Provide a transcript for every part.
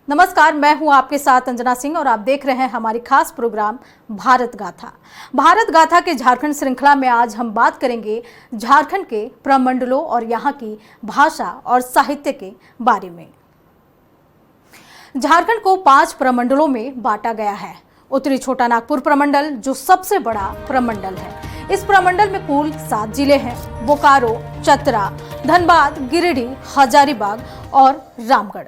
नमस्कार, मैं हूं आपके साथ अंजना सिंह और आप देख रहे हैं हमारी खास प्रोग्राम भारत गाथा। भारत गाथा के झारखंड श्रृंखला में आज हम बात करेंगे झारखंड के प्रमंडलों और यहां की भाषा और साहित्य के बारे में। झारखंड को 5 प्रमंडलों में बांटा गया है। उत्तरी छोटा नागपुर प्रमंडल जो सबसे बड़ा प्रमंडल है। इस प्रमंडल में कुल 7 जिले हैं: बोकारो, चतरा, धनबाद, गिरिडीह, हजारीबाग और रामगढ़।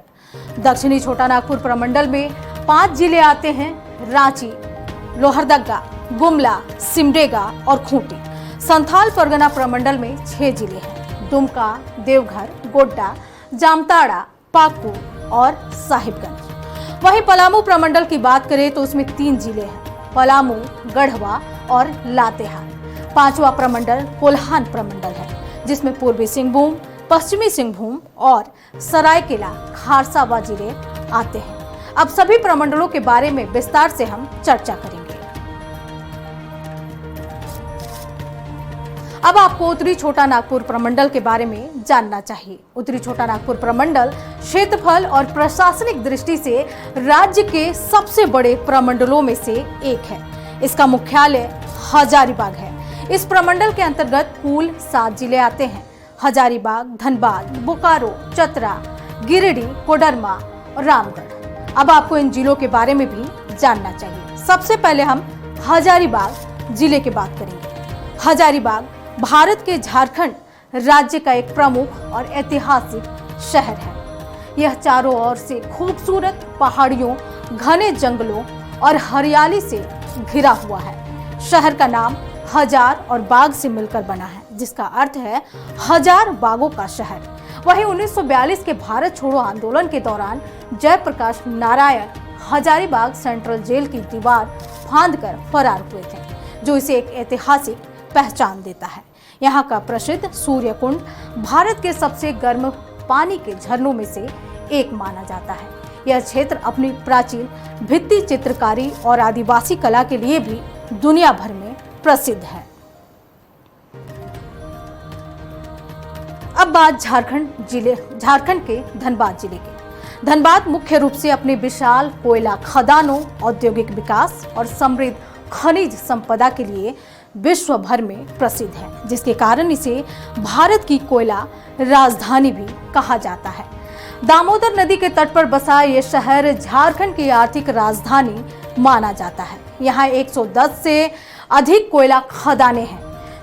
दक्षिणी छोटा नागपुर प्रमंडल में 5 जिले आते हैं: रांची, लोहरदगा, गुमला, सिमडेगा और खूंटी। संथाल परगना प्रमंडल में 6 जिले हैं: दुमका, देवघर, गोड्डा, जामताड़ा, पाकू और साहिबगंज। वहीं पलामू प्रमंडल की बात करें तो उसमें 3 जिले हैं: पलामू, गढ़वा और लातेहार। 5वां प्रमंडल कोल्हान प्रमंडल है, जिसमें पूर्वी सिंहभूम, पश्चिमी सिंहभूम और सरायकेला खारसावा जिले आते हैं। अब सभी प्रमंडलों के बारे में विस्तार से हम चर्चा करेंगे। अब आपको उत्तरी छोटा नागपुर प्रमंडल के बारे में जानना चाहिए। उत्तरी छोटा नागपुर प्रमंडल क्षेत्रफल और प्रशासनिक दृष्टि से राज्य के सबसे बड़े प्रमंडलों में से एक है। इसका मुख्यालय हजारीबाग है। इस प्रमंडल के अंतर्गत कुल 7 जिले आते हैं: हजारीबाग, धनबाद, बोकारो, चतरा, गिरिडीह, कोडरमा और रामगढ़। अब आपको इन जिलों के बारे में भी जानना चाहिए। सबसे पहले हम हजारीबाग जिले की बात करेंगे। हजारीबाग भारत के झारखंड राज्य का एक प्रमुख और ऐतिहासिक शहर है। यह चारों ओर से खूबसूरत पहाड़ियों, घने जंगलों और हरियाली से घिरा हुआ है। शहर का नाम हजार और बाग से मिलकर बना है, जिसका अर्थ है हजार बागों का शहर। वहीं 1942 के भारत छोड़ो आंदोलन के दौरान जयप्रकाश नारायण हजारीबाग सेंट्रल जेल की दीवार फांदकर फरार हुए थे, जो इसे एक ऐतिहासिक पहचान देता है। यहाँ का प्रसिद्ध सूर्य कुंड भारत के सबसे गर्म पानी के झरनों में से एक माना जाता है। यह क्षेत्र अपनी प्राचीन भित्ति चित्रकारी और आदिवासी कला के लिए भी दुनिया भर में प्रसिद्ध है। अब बात झारखंड के धनबाद जिले की। धनबाद मुख्य रूप से अपने विशाल कोयला खदानों, औद्योगिक विकास और समृद्ध खनिज संपदा के लिए विश्व भर में प्रसिद्ध है, जिसके कारण इसे भारत की कोयला राजधानी भी कहा जाता है। दामोदर नदी के तट पर बसा ये शहर झारखंड की आर्थिक राजधानी माना जाता है। यहाँ 110 से अधिक कोयला खदानें हैं,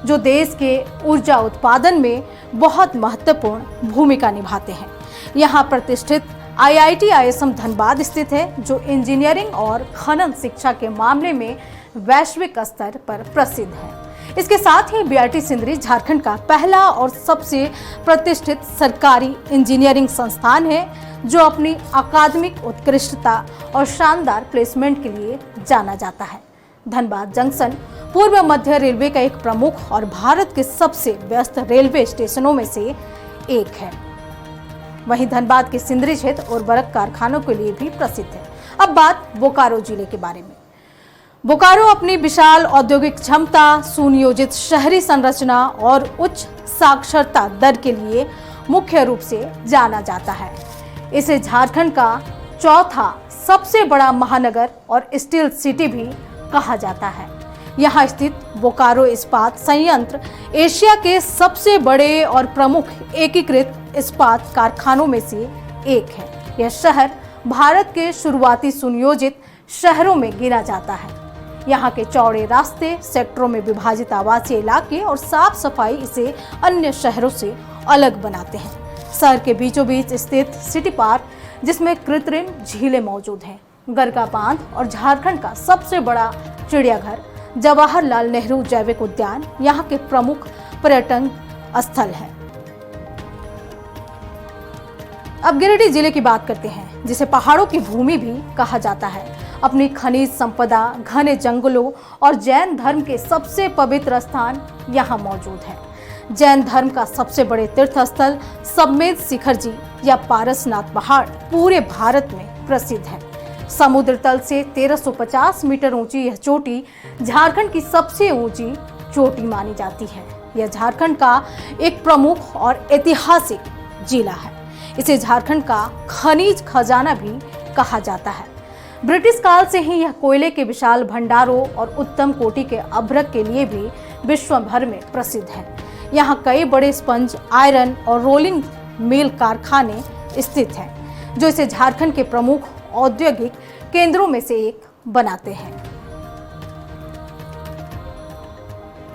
जो देश के ऊर्जा उत्पादन में बहुत महत्वपूर्ण भूमिका निभाते हैं। यहाँ प्रतिष्ठित IIT ISM धनबाद स्थित है, जो इंजीनियरिंग और खनन शिक्षा के मामले में वैश्विक स्तर पर प्रसिद्ध है। इसके साथ ही BIT सिंदरी झारखंड का पहला और सबसे प्रतिष्ठित सरकारी इंजीनियरिंग संस्थान है, जो अपनी अकादमिक उत्कृष्टता और शानदार प्लेसमेंट के लिए जाना जाता है। धनबाद जंक्शन पूर्व मध्य रेलवे का एक प्रमुख और भारत के सबसे व्यस्त रेलवे स्टेशनों में से एक है। वहीं धनबाद के सिंदरी क्षेत्र उर्वरक कारखानों के लिए भी प्रसिद्ध है। अब बात बोकारो जिले के बारे में। बोकारो अपनी विशाल औद्योगिक क्षमता, सुनियोजित शहरी संरचना और उच्च साक्षरता दर के लिए मुख्य रूप से जाना जाता है। इसे झारखंड का चौथा सबसे बड़ा महानगर और स्टील सिटी भी कहा जाता है। यहाँ स्थित बोकारो इस्पात संयंत्र एशिया के सबसे बड़े और प्रमुख एकीकृत इस्पात कारखानों में से एक है। यह शहर भारत के शुरुआती सुनियोजित शहरों में गिना जाता है। यहाँ के चौड़े रास्ते, सेक्टरों में विभाजित आवासीय इलाके और साफ सफाई इसे अन्य शहरों से अलग बनाते हैं। शहर के बीचों बीच स्थित सिटी पार्क, जिसमें कृत्रिम झीलें मौजूद हैं, गरगा बांध और झारखंड का सबसे बड़ा चिड़ियाघर जवाहरलाल नेहरू जैविक उद्यान यहाँ के प्रमुख पर्यटन स्थल है। अब गिरिडीह जिले की बात करते हैं, जिसे पहाड़ों की भूमि भी कहा जाता है। अपनी खनिज संपदा, घने जंगलों और जैन धर्म के सबसे पवित्र स्थान यहाँ मौजूद है। जैन धर्म का सबसे बड़े तीर्थ स्थल समेत शिखर जी या पारसनाथ पहाड़ पूरे भारत में प्रसिद्ध है। समुद्र तल से 1350 मीटर ऊंची यह चोटी झारखंड की सबसे ऊंची चोटी मानी जाती है। यह झारखंड का एक प्रमुख और ऐतिहासिक जिला है। इसे झारखंड का खनिज खजाना भी कहा जाता है। ब्रिटिश काल से ही यह कोयले के विशाल भंडारों और उत्तम कोटि के अभ्रक के लिए भी विश्व भर में प्रसिद्ध है। यहाँ कई बड़े स्पंज, आयरन और रोलिंग मिल कारखाने स्थित हैं, जो इसे झारखंड के प्रमुख औद्योगिक केंद्रों में से एक बनाते हैं।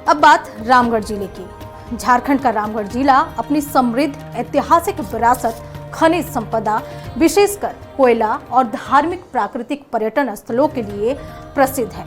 अब बात रामगढ़ जिले की। झारखंड का रामगढ़ जिला अपनी समृद्ध ऐतिहासिक विरासत, खनिज संपदा, विशेषकर कोयला और धार्मिक प्राकृतिक पर्यटन स्थलों के लिए प्रसिद्ध है।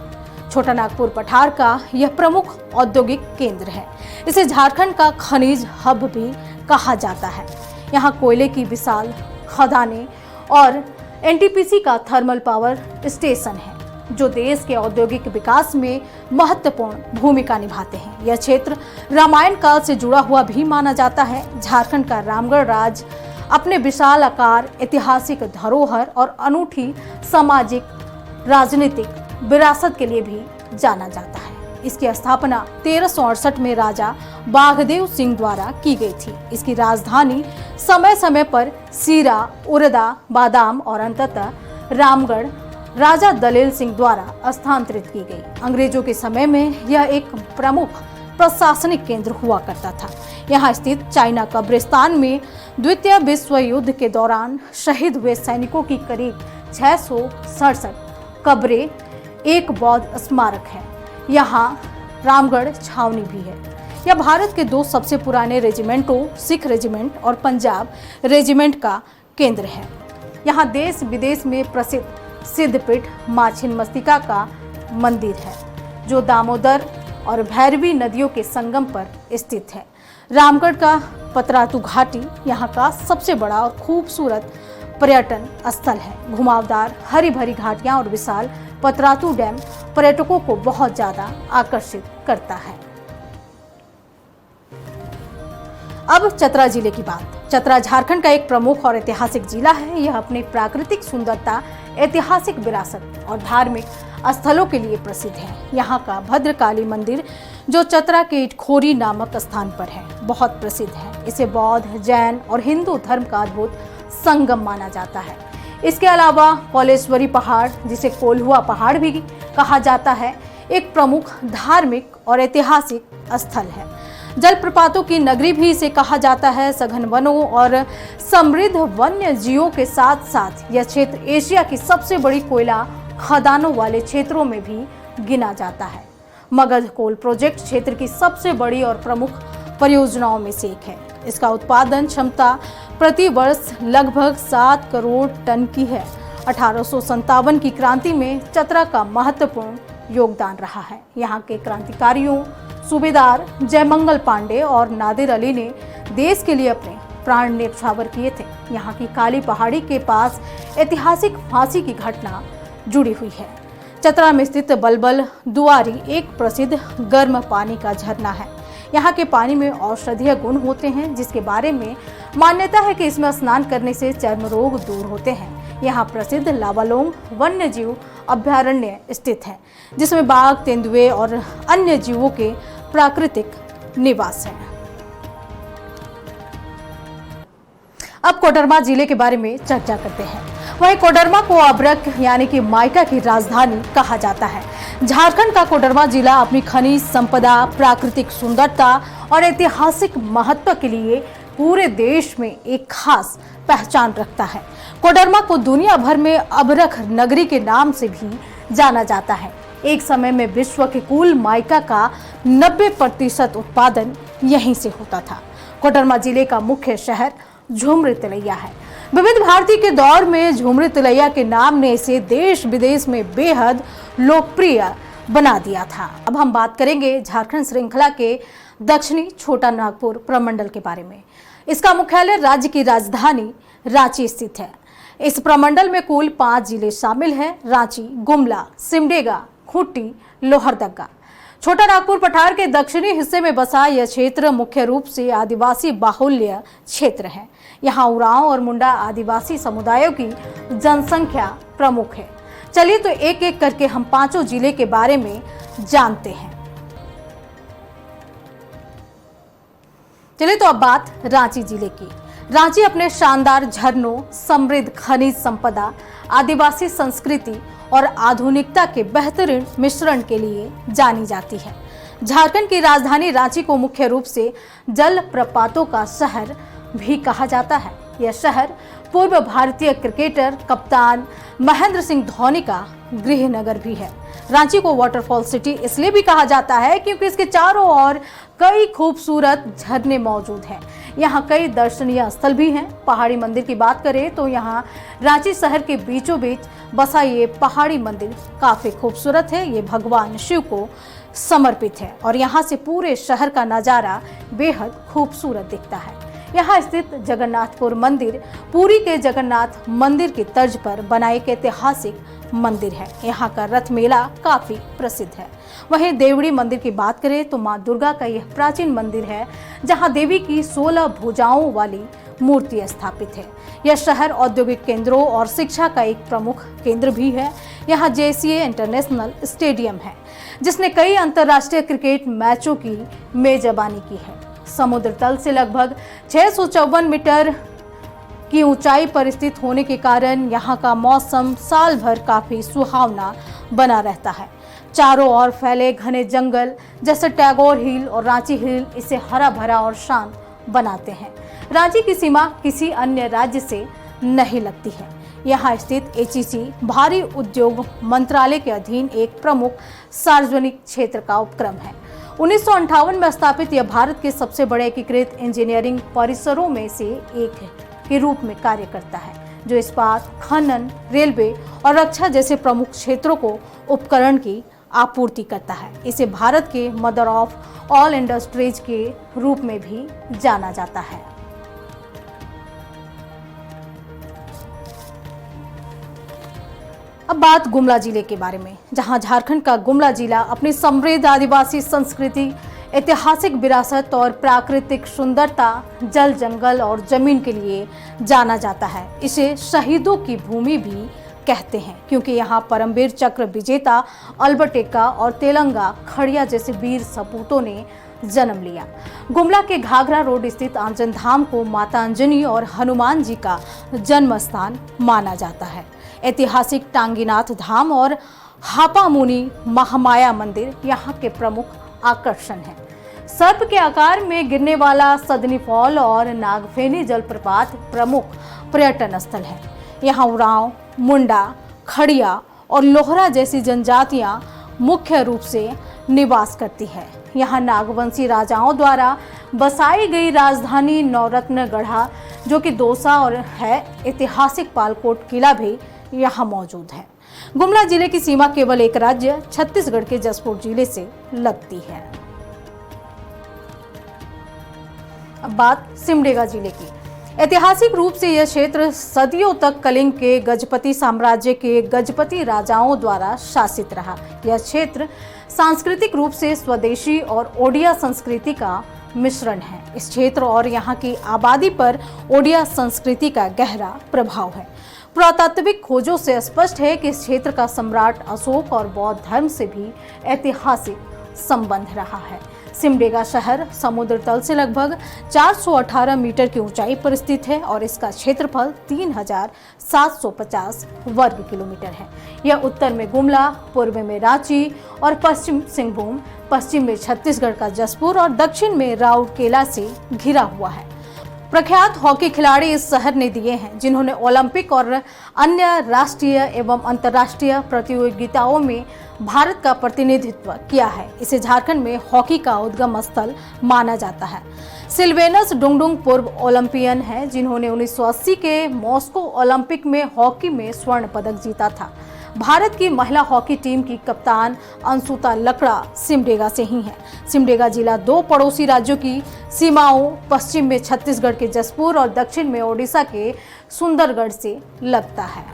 छोटा नागपुर पठार का यह प्रमुख औद्योगिक केंद्र है। इसे झारखंड का खनिज हब भी कहा जाता है। यहाँ कोयले की विशाल खदानें और एनटीपीसी का थर्मल पावर स्टेशन है, जो देश के औद्योगिक विकास में महत्वपूर्ण भूमिका निभाते हैं। यह क्षेत्र रामायण काल से जुड़ा हुआ भी माना जाता है। झारखंड का रामगढ़ राज्य अपने विशाल आकार, ऐतिहासिक धरोहर और अनूठी सामाजिक राजनीतिक विरासत के लिए भी जाना जाता है। इसकी स्थापना 1368 में राजा बाघदेव सिंह द्वारा की गई थी। इसकी राजधानी समय समय पर सीरा, उरदा, बादाम और अंततः रामगढ़ राजा दलेल सिंह द्वारा स्थानांतरित की गई। अंग्रेजों के समय में यह एक प्रमुख प्रशासनिक केंद्र हुआ करता था। यहाँ स्थित चाइना कब्रिस्तान में द्वितीय विश्व युद्ध के दौरान शहीद हुए सैनिकों की करीब 667 कब्रें, एक बौद्ध स्मारक है। यहाँ रामगढ़ छावनी भी है। यह भारत के दो सबसे पुराने रेजिमेंटों, सिख रेजिमेंट और पंजाब रेजिमेंट का केंद्र है। यहाँ देश विदेश में प्रसिद्ध सिद्धपीठ मां छिन्नमस्तिका का मंदिर है, जो दामोदर और भैरवी नदियों के संगम पर स्थित है। रामगढ़ का पतरातू घाटी यहाँ का सबसे बड़ा और खूबसूरत पर्यटन स्थल है। घुमावदार हरी भरी घाटियां और विशाल पतरातू डैम पर्यटकों को बहुत ज्यादा आकर्षित करता है। अब चतरा जिले की बात। चतरा झारखंड का एक प्रमुख और ऐतिहासिक जिला है। यह अपनी प्राकृतिक सुंदरता, ऐतिहासिक विरासत और धार्मिक स्थलों के लिए प्रसिद्ध है। यहाँ का भद्रकाली मंदिर, जो चतरा के इटखोरी नामक स्थान पर है, बहुत प्रसिद्ध है। इसे बौद्ध, जैन और हिंदू धर्म का अद्भुत संगम माना जाता है। इसके अलावा कौलेश्वरी पहाड़, जिसे कोल्हुआ पहाड़ भी कहा जाता है, एक प्रमुख धार्मिक और ऐतिहासिक स्थल है। जलप्रपातों की नगरी भी इसे कहा जाता है। सघन वनों और समृद्ध वन्य जीवों के साथ साथ यह क्षेत्र एशिया की सबसे बड़ी कोयला खदानों वाले क्षेत्रों में भी गिना जाता है। मगध कोल प्रोजेक्ट क्षेत्र की सबसे बड़ी और प्रमुख परियोजनाओं में से एक है। इसका उत्पादन क्षमता प्रति वर्ष लगभग 7 करोड़ टन की है। 1857 की क्रांति में चतरा का महत्वपूर्ण योगदान रहा है। यहाँ के क्रांतिकारियों सूबेदार जयमंगल पांडे और नादिर अली ने देश के लिए अपने प्राण न्यौछावर किए थे। यहाँ की काली पहाड़ी के पास ऐतिहासिक फांसी की घटना जुड़ी हुई है। चतरा में स्थित बलबल दुआरी एक प्रसिद्ध गर्म पानी का झरना है। यहाँ के पानी में औषधीय गुण होते हैं, जिसके बारे में मान्यता है कि इसमें स्नान करने से चर्म रोग दूर होते हैं। यहाँ प्रसिद्ध लावालोंग वन्य जीव अभ्यारण्य स्थित है, जिसमें बाघ, तेंदुए और अन्य जीवों के प्राकृतिक निवास है। अब कोडरमा जिले के बारे में चर्चा करते हैं। वहीं कोडरमा को अभ्रक यानी कि माइका की राजधानी कहा जाता है। झारखंड का कोडरमा जिला अपनी खनिज संपदा, प्राकृतिक सुंदरता और ऐतिहासिक महत्व के लिए पूरे देश में एक खास पहचान रखता है। कोडरमा को दुनिया भर में अभ्रक नगरी के नाम से भी जाना जाता है। एक समय में विश्व के कुल माइका का 90% उत्पादन यहीं से होता था। कोडरमा जिले का मुख्य शहर झुमरी तिलैया है। विविध भारती के दौर में झुमरी तिलैया के नाम ने इसे देश विदेश में बेहद लोकप्रिय बना दिया था। अब हम बात करेंगे झारखंड श्रृंखला के दक्षिणी छोटा नागपुर प्रमंडल के बारे में। इसका मुख्यालय राज्य की राजधानी रांची स्थित है। इस प्रमंडल में कुल 5 जिले शामिल हैं: रांची, गुमला, सिमडेगा, खूंटी, लोहरदगा। छोटा नागपुर पठार के दक्षिणी हिस्से में बसा यह क्षेत्र मुख्य रूप से आदिवासी बाहुल्य क्षेत्र है। यहाँ उरांव और मुंडा आदिवासी समुदायों की जनसंख्या प्रमुख है। चलिए तो एक एक करके हम 5 जिले के बारे में जानते हैं। चलिए तो अब बात रांची जिले की। रांची अपने शानदार झरनों, समृद्ध खनिज संपदा, आदिवासी संस्कृति और आधुनिकता के बेहतरीन मिश्रण के लिए जानी जाती है। झारखंड की राजधानी रांची को मुख्य रूप से जल प्रपातों का शहर भी कहा जाता है। यह शहर पूर्व भारतीय क्रिकेटर कप्तान महेंद्र सिंह धोनी का गृह नगर भी है। रांची को वाटरफॉल सिटी इसलिए भी कहा जाता है क्योंकि इसके चारों ओर कई खूबसूरत झरने मौजूद हैं। यहाँ कई दर्शनीय स्थल भी हैं। पहाड़ी मंदिर की बात करें तो यहाँ रांची शहर के बीचों बीच बसा ये पहाड़ी मंदिर काफी खूबसूरत है। ये भगवान शिव को समर्पित है और यहाँ से पूरे शहर का नजारा बेहद खूबसूरत दिखता है। यहाँ स्थित जगन्नाथपुर मंदिर पुरी के जगन्नाथ मंदिर की तर्ज पर बना एक ऐतिहासिक मंदिर है। यहाँ का रथ मेला काफी प्रसिद्ध है। वहीं देवड़ी मंदिर की बात करें तो मां दुर्गा का यह प्राचीन मंदिर है, जहाँ देवी की 16 भुजाओं वाली मूर्ति स्थापित है। यह शहर औद्योगिक केंद्रों और शिक्षा का एक प्रमुख केंद्र भी है। यहाँ JCA इंटरनेशनल स्टेडियम है, जिसने कई अंतर्राष्ट्रीय क्रिकेट मैचों की मेजबानी की है। समुद्र तल से लगभग 654 मीटर की ऊंचाई पर स्थित होने के कारण यहाँ का मौसम साल भर काफी सुहावना बना रहता है। चारों ओर फैले घने जंगल जैसे टैगोर हिल और रांची हिल इसे हरा भरा और शांत बनाते हैं। रांची की सीमा किसी अन्य राज्य से नहीं लगती है। यहाँ स्थित HEC भारी उद्योग मंत्रालय के अधीन एक प्रमुख सार्वजनिक क्षेत्र का उपक्रम है। 1958 में स्थापित यह भारत के सबसे बड़े एकीकृत इंजीनियरिंग परिसरों में से एक के रूप में कार्य करता है, जो इस्पात, खनन, रेलवे और रक्षा जैसे प्रमुख क्षेत्रों को उपकरण की आपूर्ति करता है। इसे भारत के मदर ऑफ ऑल इंडस्ट्रीज के रूप में भी जाना जाता है। अब बात गुमला जिले के बारे में, जहां झारखंड का गुमला जिला अपनी समृद्ध आदिवासी संस्कृति, ऐतिहासिक विरासत और प्राकृतिक सुंदरता, जल, जंगल और जमीन के लिए जाना जाता है। इसे शहीदों की भूमि भी कहते हैं, क्योंकि यहाँ परमवीर चक्र विजेता अल्बर्ट एक्का और तेलंगा खड़िया जैसे वीर सपूतों ने जन्म लिया। गुमला के घाघरा रोड स्थित आंजन धाम को माता अंजनी और हनुमान जी का जन्म स्थान माना जाता है। ऐतिहासिक टांगीनाथ धाम और हापामुनि महामाया मंदिर यहाँ के प्रमुख आकर्षण हैं। सर्प के आकार में गिरने वाला सदनी फॉल और नागफेनी जलप्रपात प्रमुख पर्यटन स्थल है। यहाँ उरांव, मुंडा, खड़िया और लोहरा जैसी जनजातियां मुख्य रूप से निवास करती है। यहाँ नागवंशी राजाओं द्वारा बसाई गई राजधानी नवरत्न गढ़ा, जो कि दौसा और है, ऐतिहासिक पालकोट किला भी यहाँ मौजूद है। गुमला जिले की सीमा केवल एक राज्य छत्तीसगढ़ के जसपुर जिले से लगती है। अब बात सिमडेगा जिले की। ऐतिहासिक रूप से यह क्षेत्र सदियों तक कलिंग के गजपति साम्राज्य के गजपति राजाओं द्वारा शासित रहा। यह क्षेत्र सांस्कृतिक रूप से स्वदेशी और ओडिया संस्कृति का मिश्रण है। इस क्षेत्र और यहाँ की आबादी पर ओडिया संस्कृति का गहरा प्रभाव है। पुरातात्विक खोजों से स्पष्ट है कि इस क्षेत्र का सम्राट अशोक और बौद्ध धर्म से भी ऐतिहासिक संबंध रहा है। सिमडेगा शहर समुद्र तल से लगभग 418 मीटर की ऊंचाई पर स्थित है और इसका क्षेत्रफल 3750 वर्ग किलोमीटर है। यह उत्तर में गुमला, पूर्व में रांची और पश्चिम सिंहभूम, पश्चिम में छत्तीसगढ़ का जसपुर और दक्षिण में राउरकेला से घिरा हुआ है। प्रख्यात हॉकी खिलाड़ी इस शहर ने दिए हैं, जिन्होंने ओलंपिक और अन्य राष्ट्रीय एवं अंतर्राष्ट्रीय प्रतियोगिताओं में भारत का प्रतिनिधित्व किया है। इसे झारखंड में हॉकी का उद्गम स्थल माना जाता है। सिल्वेनस डुंगडुंग पूर्व ओलंपियन हैं, जिन्होंने 1980 के मॉस्को ओलंपिक में हॉकी में स्वर्ण पदक जीता था। भारत की महिला हॉकी टीम की कप्तान अंशुता लकड़ा सिमडेगा से ही है। सिमडेगा जिला दो पड़ोसी राज्यों की सीमाओं, पश्चिम में छत्तीसगढ़ के जसपुर और दक्षिण में ओडिशा के सुंदरगढ़ से लगता है।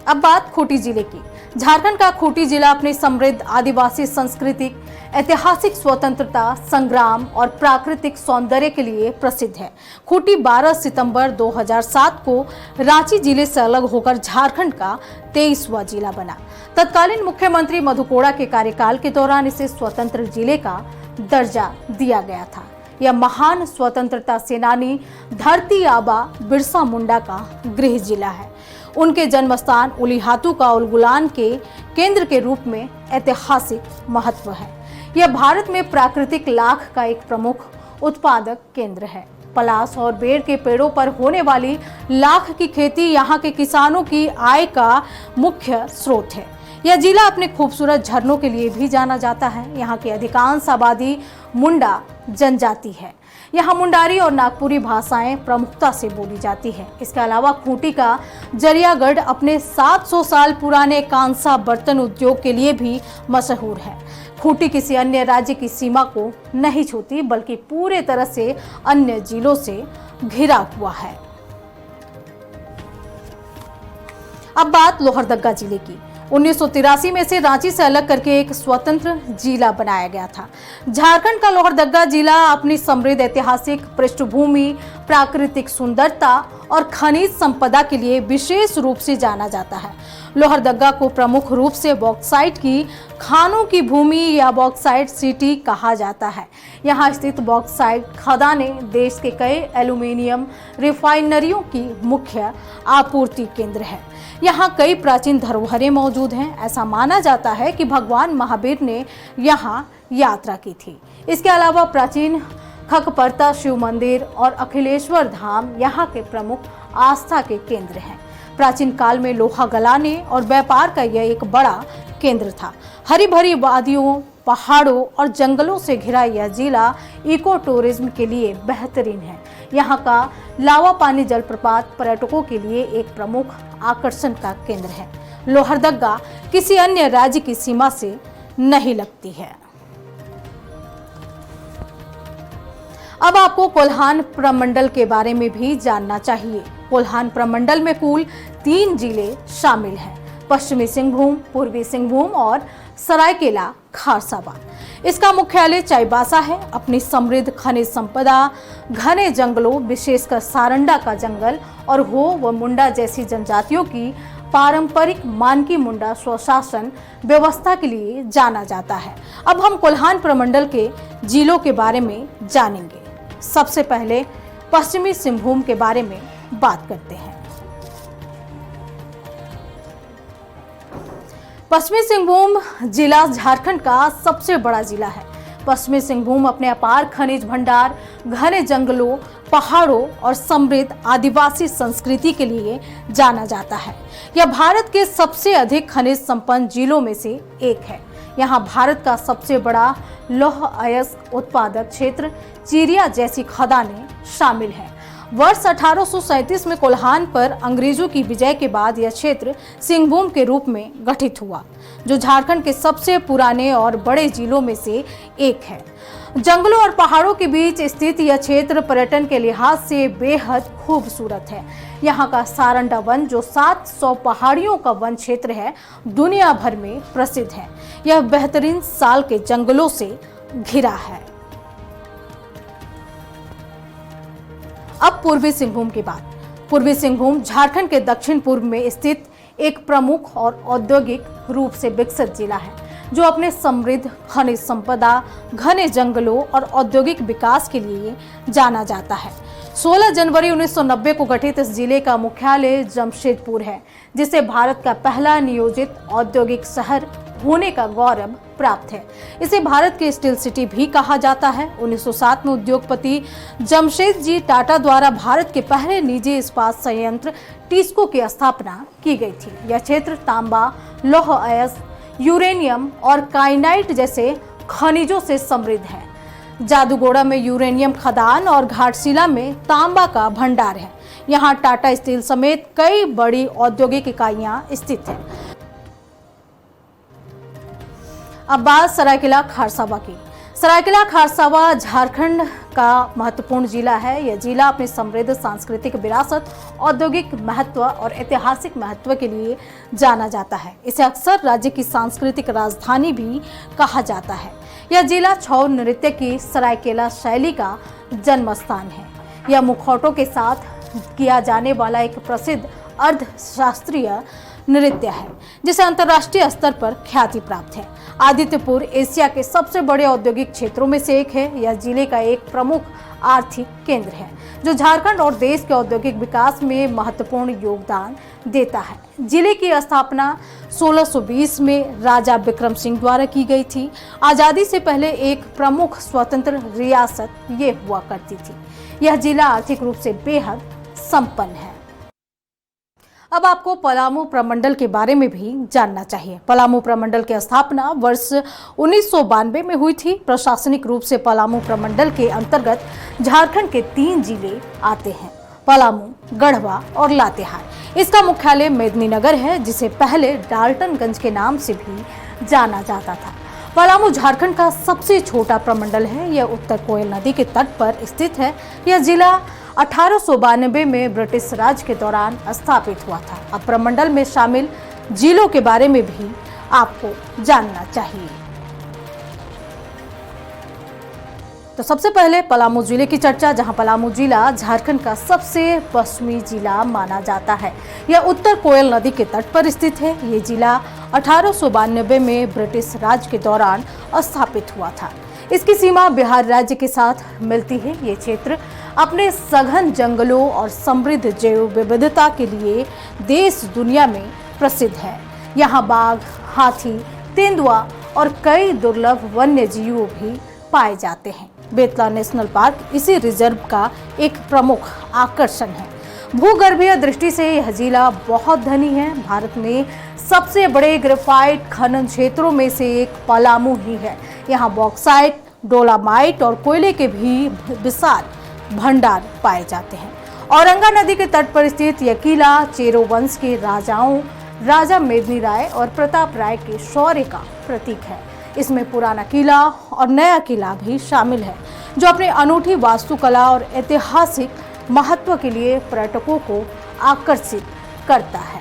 अब बात खूंटी जिले की। झारखंड का खूंटी जिला अपनी समृद्ध आदिवासी सांस्कृतिक, ऐतिहासिक स्वतंत्रता संग्राम और प्राकृतिक सौंदर्य के लिए प्रसिद्ध है। खूंटी 12 सितंबर 2007 को रांची जिले से अलग होकर झारखंड का 23वां जिला बना। तत्कालीन मुख्यमंत्री मधु कोड़ा के कार्यकाल के दौरान इसे स्वतंत्र जिले का दर्जा दिया गया था। यह महान स्वतंत्रता सेनानी धरती आबा बिरसा मुंडा का गृह जिला है। उनके जन्म स्थान उलीहातू का उलगुलान के केंद्र के रूप में ऐतिहासिक महत्व है। यह भारत में प्राकृतिक लाख का एक प्रमुख उत्पादक केंद्र है। पलास और बेर के पेड़ों पर होने वाली लाख की खेती यहाँ के किसानों की आय का मुख्य स्रोत है। यह जिला अपने खूबसूरत झरनों के लिए भी जाना जाता है। यहाँ की अधिकांश आबादी मुंडा जनजाति है। यहाँ मुंडारी और नागपुरी भाषाएं प्रमुखता से बोली जाती है। इसके अलावा खूंटी का जरियागढ़ अपने 700 साल पुराने कांसा बर्तन उद्योग के लिए भी मशहूर है। खूंटी किसी अन्य राज्य की सीमा को नहीं छूती, बल्कि पूरे तरह से अन्य जिलों से घिरा हुआ है। अब बात लोहरदगा जिले की। 1983 में से रांची से अलग करके एक स्वतंत्र जिला बनाया गया था। झारखंड का लोहरदगा जिला अपनी समृद्ध ऐतिहासिक पृष्ठभूमि, प्राकृतिक सुंदरता और खनिज संपदा के लिए विशेष रूप से जाना जाता है। लोहरदगा को प्रमुख रूप से बॉक्साइट की खानों की भूमि या बॉक्साइट सिटी कहा जाता है। यहाँ स्थित बॉक्साइट खदानें देश के कई एल्यूमीनियम रिफाइनरियों की मुख्य आपूर्ति केंद्र है। यहाँ कई प्राचीन धरोहरें मौजूद हैं। ऐसा माना जाता है कि भगवान महावीर ने यहाँ यात्रा की थी। इसके अलावा प्राचीन खकपर्ता शिव मंदिर और अखिलेश्वर धाम यहाँ के प्रमुख आस्था के केंद्र हैं। प्राचीन काल में लोहा गलाने और व्यापार का यह एक बड़ा केंद्र था। हरी भरी वादियों, पहाड़ों और जंगलों से घिरा यह जिला इको टूरिज्म के लिए बेहतरीन है। यहाँ का लावा पानी जलप्रपात पर्यटकों के लिए एक प्रमुख आकर्षण का केंद्र है। लोहरदगा किसी अन्य राज्य की सीमा से नहीं लगती है। अब आपको कोल्हान प्रमंडल के बारे में भी जानना चाहिए। कोल्हान प्रमंडल में कुल 3 जिले शामिल हैं: पश्चिमी सिंहभूम, पूर्वी सिंहभूम और सरायकेला खारसावा। इसका मुख्यालय चाईबासा है। अपनी समृद्ध खनिज संपदा, घने जंगलों, विशेषकर सारंडा का जंगल और हो व मुंडा जैसी जनजातियों की पारंपरिक मानकी मुंडा स्वशासन व्यवस्था के लिए जाना जाता है। अब हम कोल्हान प्रमंडल के जिलों के बारे में जानेंगे। सबसे पहले पश्चिमी सिंहभूम के बारे में बात करते हैं। पश्चिमी सिंहभूम जिला झारखंड का सबसे बड़ा जिला है। पश्चिमी सिंहभूम अपने अपार खनिज भंडार, घने जंगलों, पहाड़ों और समृद्ध आदिवासी संस्कृति के लिए जाना जाता है। यह भारत के सबसे अधिक खनिज संपन्न जिलों में से एक है। यहाँ भारत का सबसे बड़ा लौह अयस्क उत्पादक क्षेत्र चिरिया जैसी खदानें शामिल हैं। वर्ष 1837 में कोल्हान पर अंग्रेजों की विजय के बाद यह क्षेत्र सिंहभूम के रूप में गठित हुआ, जो झारखंड के सबसे पुराने और बड़े जिलों में से एक है। जंगलों और पहाड़ों के बीच स्थित यह क्षेत्र पर्यटन के लिहाज से बेहद खूबसूरत है। यहाँ का सारंडा वन, जो 700 पहाड़ियों का वन क्षेत्र है, दुनिया भर में प्रसिद्ध है। यह बेहतरीन साल के जंगलों से घिरा है। अब पूर्वी सिंहभूम की बात। पूर्वी सिंहभूम झारखंड के दक्षिण पूर्व में स्थित एक प्रमुख और औद्योगिक रूप से विकसित जिला है, जो अपने समृद्ध खनिज संपदा, घने जंगलों और औद्योगिक विकास के लिए जाना जाता है। 16 जनवरी 1990 को गठित इस जिले का मुख्यालय जमशेदपुर है, जिसे भारत का पहला नियोजित औद्योगिक शहर होने का गौरव प्राप्त है। इसे भारत की स्टील सिटी भी कहा जाता है। 1907 में उद्योगपति जमशेदजी टाटा द्वारा भारत के पहले निजी इस्पात संयंत्र टिस्को की स्थापना की गई थी। यह क्षेत्र तांबा, लौह अयस्क, यूरेनियम और काइनाइट जैसे खनिजों से समृद्ध है। जादूगोड़ा में यूरेनियम खदान और घाटशिला में तांबा का भंडार है। यहाँ टाटा स्टील समेत कई बड़ी औद्योगिक इकाइयां स्थित हैं। अब बात सरायकेला खारसावा की। सरायकेला खारसावा झारखंड का महत्वपूर्ण जिला है। यह जिला अपनी समृद्ध सांस्कृतिक विरासत, औद्योगिक महत्व और ऐतिहासिक महत्व के लिए जाना जाता है। इसे अक्सर राज्य की सांस्कृतिक राजधानी भी कहा जाता है। यह जिला छऊ नृत्य की सरायकेला शैली का जन्म स्थान है। यह मुखौटों के साथ किया जाने वाला एक प्रसिद्ध अर्धशास्त्रीय नृत्य है जिसे अंतर्राष्ट्रीय स्तर पर ख्याति प्राप्त है। आदित्यपुर एशिया के सबसे बड़े औद्योगिक क्षेत्रों में से एक है। यह जिले का एक प्रमुख आर्थिक केंद्र है जो झारखंड और देश के औद्योगिक विकास में महत्वपूर्ण योगदान देता है। जिले की स्थापना 1620 में राजा विक्रम सिंह द्वारा की गई थी। आजादी से पहले एक प्रमुख स्वतंत्र रियासत ये हुआ करती थी। यह जिला आर्थिक रूप से बेहद संपन्न है। अब आपको पलामू प्रमंडल के बारे में भी जानना चाहिए। पलामू प्रमंडल की स्थापना वर्ष 1992 में हुई थी। प्रशासनिक रूप से पलामू प्रमंडल के अंतर्गत झारखंड के 3 जिले आते हैं, पलामू, गढ़वा और लातेहार। इसका मुख्यालय मेदिनीनगर है जिसे पहले डाल्टनगंज के नाम से भी जाना जाता था। पलामू झारखंड का सबसे छोटा प्रमंडल है। यह उत्तर कोयल नदी के तट पर स्थित है। यह जिला 1892 में ब्रिटिश राज के दौरान स्थापित हुआ था। अब प्रमंडल में शामिल जिलों के बारे में भी आपको जानना चाहिए। तो सबसे पहले पलामू जिले की चर्चा, जहां पलामू जिला झारखंड का सबसे पश्चिमी जिला माना जाता है। यह उत्तर कोयल नदी के तट पर स्थित है। ये जिला 1892 में ब्रिटिश राज के दौरान स्थापित हुआ था। इसकी सीमा बिहार राज्य के साथ मिलती है। ये क्षेत्र अपने सघन जंगलों और समृद्ध जैव विविधता के लिए देश दुनिया में प्रसिद्ध है। यहाँ बाघ, हाथी, तेंदुआ और कई दुर्लभ वन्य जीव भी पाए जाते हैं। बेतला नेशनल पार्क इसी रिजर्व का एक प्रमुख आकर्षण है। भूगर्भीय दृष्टि से यह जिला बहुत धनी है। भारत में सबसे बड़े ग्रेफाइट खनन क्षेत्रों में से एक पलामू ही है। यहाँ बॉक्साइट, डोलामाइट और कोयले के भी विशाल भंडार पाए जाते हैं। औरंगा नदी के तट पर स्थित यह किला चेरो वंश के राजाओं राजा मेदिनी राय और प्रताप राय के शौर्य का प्रतीक है। इसमें पुराना किला और नया किला भी शामिल है जो अपनी अनूठी वास्तुकला और ऐतिहासिक महत्व के लिए पर्यटकों को आकर्षित करता है।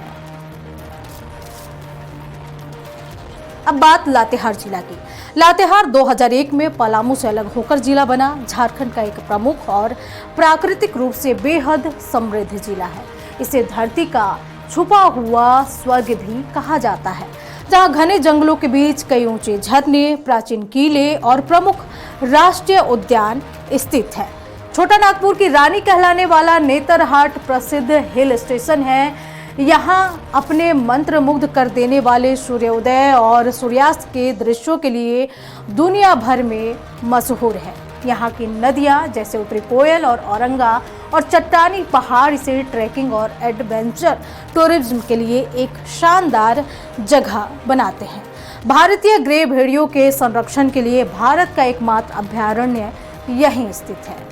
अब बात लातेहार जिला की। लातेहार 2001 में पलामू से अलग होकर जिला बना। झारखंड का एक प्रमुख और प्राकृतिक रूप से बेहद समृद्ध जिला है। इसे धरती का छुपा हुआ स्वर्ग भी कहा जाता है, जहां घने जंगलों के बीच कई ऊंचे झरने, प्राचीन किले और प्रमुख राष्ट्रीय उद्यान स्थित है। छोटा नागपुर की रानी कहलाने वाला नेतरहाट प्रसिद्ध हिल स्टेशन है। यहाँ अपने मंत्रमुग्ध कर देने वाले सूर्योदय और सूर्यास्त के दृश्यों के लिए दुनिया भर में मशहूर है। यहाँ की नदियाँ जैसे उत्तरी कोयल और औरंगा और चट्टानी पहाड़ इसे ट्रैकिंग और एडवेंचर टूरिज्म के लिए एक शानदार जगह बनाते हैं। भारतीय ग्रे भेड़ियों के संरक्षण के लिए भारत का एकमात्र अभयारण्य यहीं स्थित है।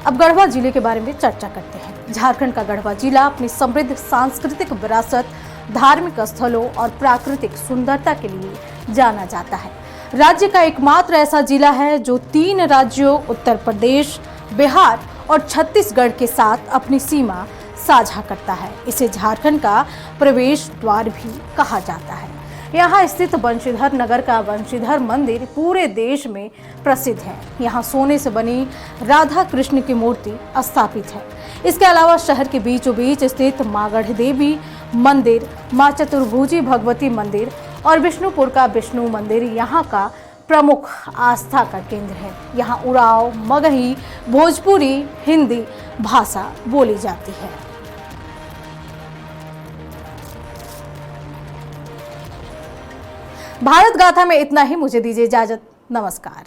अब गढ़वा जिले के बारे में चर्चा करते हैं। झारखंड का गढ़वा जिला अपनी समृद्ध सांस्कृतिक विरासत, धार्मिक स्थलों और प्राकृतिक सुंदरता के लिए जाना जाता है। राज्य का एकमात्र ऐसा जिला है जो 3 राज्यों उत्तर प्रदेश, बिहार और छत्तीसगढ़ के साथ अपनी सीमा साझा करता है। इसे झारखंड का प्रवेश द्वार भी कहा जाता है। यहाँ स्थित बंशीधर नगर का बंशीधर मंदिर पूरे देश में प्रसिद्ध है। यहाँ सोने से बनी राधा कृष्ण की मूर्ति स्थापित है। इसके अलावा शहर के बीचों बीच स्थित माँ गढ़ देवी मंदिर, माँ चतुर्भुजी भगवती मंदिर और विष्णुपुर का विष्णु मंदिर यहाँ का प्रमुख आस्था का केंद्र है। यहाँ उराव, मगही, भोजपुरी, हिंदी भाषा बोली जाती है। भारत गाथा में इतना ही। मुझे दीजिए इजाजत। नमस्कार।